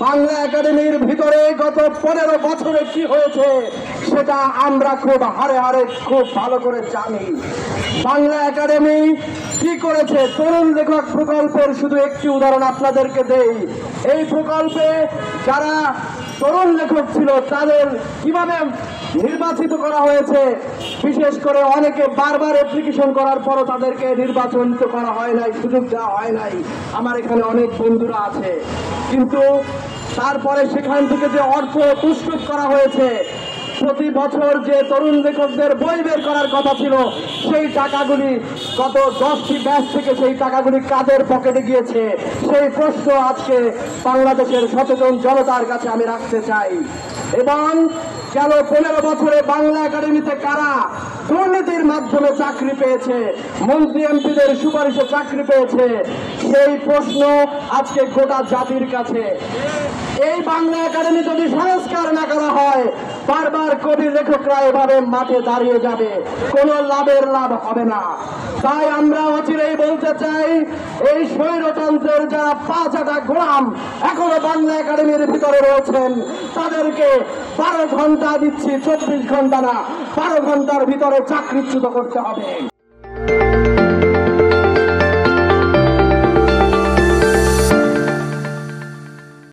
বাংলা একাডেমির ভিতরে গত 15 বছরে কি হয়েছে সেটা আমরা খুব হারে হারে খুব ভালো করে জানি। বাংলা একাডেমি কি করেছে, তরুণ লেখক প্রকল্পের শুধু একটি উদাহরণ আপনাদেরকে দেই। এই প্রকল্পে যারা তরুণ লেখক ছিল তাদের কিভাবে নির্বাচিত করা হয়েছে, বিশেষ করে অনেকে বারবার অ্যাপ্লিকেশন করার পরও তাদেরকে নির্বাচিত করা হয় নাই, সুযোগ দেওয়া হয় নাই। আমার এখানে অনেক বন্ধুরা আছে, কিন্তু তারপরে সেখান থেকে যে অর্থ প্রস্তুত করা হয়েছে, প্রতি বছর যে তরুণ লেখকদের বই বের করার কথা ছিল সেই টাকাগুলি গত 10টি ব্যাচ থেকে সেই টাকাগুলি কাদের পকেটে গিয়েছে সেই প্রশ্ন আজকে বাংলাদেশের সচেতন জনতার কাছে আমি রাখতে চাই। এবং গেল 15 বছরে বাংলা একাডেমিতে কারা দুর্নীতির মাধ্যমে চাকরি পেয়েছে, মন্ত্রী এমপিদের সুপারিশে চাকরি পেয়েছে, সেই প্রশ্ন আজকে গোটা জাতির কাছে। এই বাংলা একাডেমি যদি সংস্কার না করা হয়, বারবার কবি লেখকরা এভাবে মাঠে দাঁড়িয়ে যাবে, কোনো লাভের লাভ হবে না। তাই আমরা অচিরেই বলতে চাই, এই স্বৈরতন্ত্রের যারা 5 আটা গোলাম এখনো বাংলা একাডেমির ভিতরে রয়েছেন, তাদেরকে 12 ঘন্টা দিচ্ছি, 24 ঘন্টা না, 12 ঘন্টার ভিতরে চাকরিচ্যুত করতে হবে।